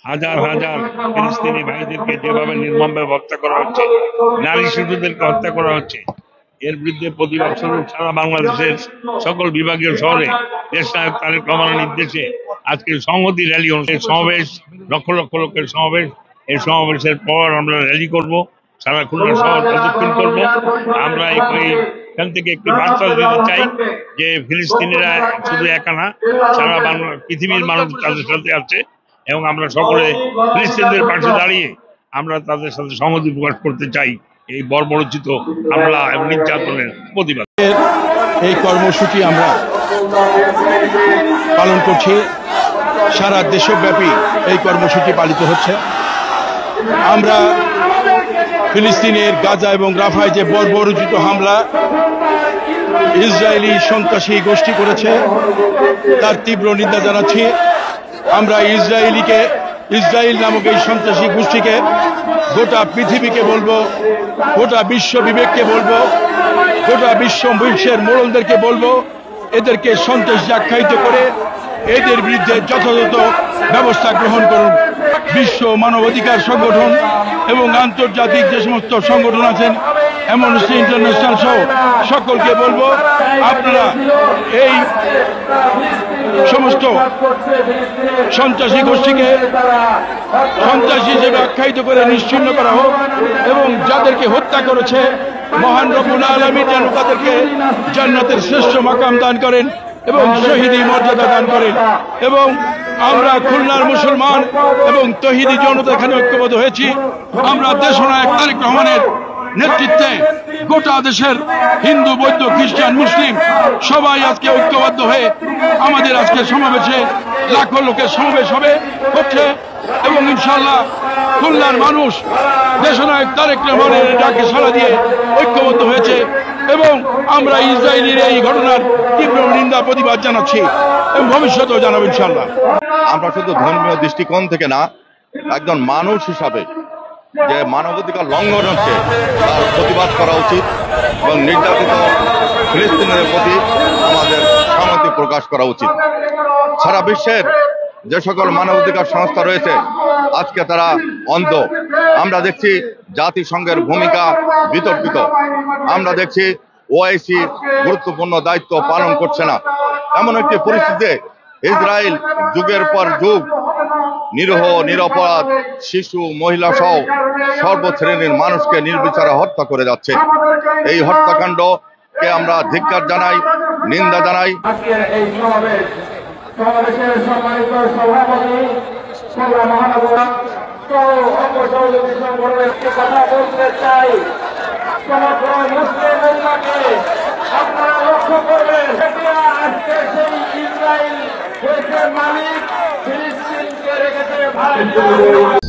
হাজার হাজার ফিলিস্তিনি ভাইদেরকে যেভাবে নির্মমভাবে হত্যা করা হচ্ছে, নারী শিশুদেরকে হত্যা করা হচ্ছে, এর বিরুদ্ধে প্রতিবাদ স্বরূপ সারা বাংলাদেশের সকল বিভাগীয় শহরে দেশ নায়ক তারেক রহমানের নির্দেশে আজকে সংহতি র্যালি অনুষ্ঠিত, সমাবেশ, লক্ষ লক্ষ লোকের সমাবেশ। এই সমাবেশের পর আমরা র্যালি করব, সারা খুলনা শহর প্রদক্ষিণ করব। আমরা এখান থেকে একটি বার্তা দিতে চাই যে ফিলিস্তিনিরা শুধু একা না, সারা পৃথিবীর মানুষ তাদের সাথে আছে এবং আমরা সকলে ফিলিস্তিনিদের পাশে দাঁড়িয়ে আমরা তাদের সাথে সংহতি প্রকাশ করতে চাই এই বর্বরোচিত হামলা এবং নির্যাতনের প্রতিবাদ। এই কর্মসূচি আমরা পালন করছি, সারা দেশব্যাপী এই কর্মসূচি পালিত হচ্ছে। আমরা ফিলিস্তিনের গাজা এবং রাফায় যে বর্বরোচিত হামলা ইসরায়েলি সন্ত্রাসী গোষ্ঠী করেছে তার তীব্র নিন্দা জানাচ্ছি। আমরা ইসরায়েল নামক এই সন্ত্রাসী গোষ্ঠীকে গোটা পৃথিবীকে বলবো, গোটা বিশ্ব বিবেককে বলবো, গোটা বিশ্বের মোড়লদেরকে বলবো, এদেরকে সন্ত্রাসী আখ্যায়িত করে এদের বিরুদ্ধে যথাযথ ব্যবস্থা গ্রহণ করুন। বিশ্ব মানবাধিকার সংগঠন এবং আন্তর্জাতিক যে সমস্ত সংগঠন আছেন, অ্যামনেস্টি ইন্টারন্যাশনাল সহ সকলকে বলবো, আপনারা এই সমস্ত সন্ত্রাসী গোষ্ঠীকে সন্ত্রাসী হিসেবে আখ্যায়িত করে নিশ্চিহ্ন করা হোক এবং যাদেরকে হত্যা করেছে মহান রব্বুল আলামিন যেন তাদেরকে জান্নাতের শ্রেষ্ঠ মাকাম দান করেন এবং শহীদি মর্যাদা দান করেন। এবং আমরা খুলনার মুসলমান এবং তৌহিদি জনতা এখানে ঐক্যবদ্ধ হয়েছি। আমরা দেশনায়ক তারেক রহমানের নেতৃত্বে গোটা দেশের হিন্দু, বৌদ্ধ, খ্রিস্টান, মুসলিম সবাই আজকে ঐক্যবদ্ধ হয়ে আমাদের আজকে সমাবেশে লাখো লোকের সমাবেশ হচ্ছে এবং ইনশাআল্লাহ খুলনার মানুষ দেশনায়ক তারেক রহমানের ডাকে সাড়া দিয়ে ঐক্যবদ্ধ হয়েছে এবং আমরা ইসরায়েলের এই ঘটনার তীব্র নিন্দা প্রতিবাদ জানাচ্ছি এবং ভবিষ্যতেও জানাবো ইনশাআল্লাহ। আমরা শুধু ধর্মীয় দৃষ্টিকোণ থেকে না, একজন মানুষ হিসাবে যে মানবাধিকার লঙ্ঘন হচ্ছে তার প্রতিবাদ করা উচিত এবং নির্যাতিত ফিলিস্তিনিদের প্রতি আমাদের সংহতি প্রকাশ করা উচিত। সারা বিশ্বের যে সকল মানবাধিকার সংস্থা রয়েছে আজকে তারা অন্ধ। আমরা দেখছি জাতিসংঘের ভূমিকা বিতর্কিত, আমরা দেখছি ওআইসি গুরুত্বপূর্ণ দায়িত্ব পালন করছে না। এমন একটি পরিস্থিতিতে ইসরায়েল যুগের পর যুগ নিরীহ নিরপরাধ শিশু, মহিলা সহ সর্বশ্রেণীর মানুষকে নির্বিচারে হত্যা করে যাচ্ছে। এই হত্যাকাণ্ডকে আমরা ধিক্কার জানাই, নিন্দা জানাই। সমাবেশের সম্মানিত সভাপতি খুলনা মহানগর কথা বলতে চাই, সমগ্র মুসলিম উম্মাহকে আপনারা লক্ষ্য করবেন, আজকে সেই ইসরায়েল দেশের মালিক ফিলিস্তিনকে রেখেছে ভারত।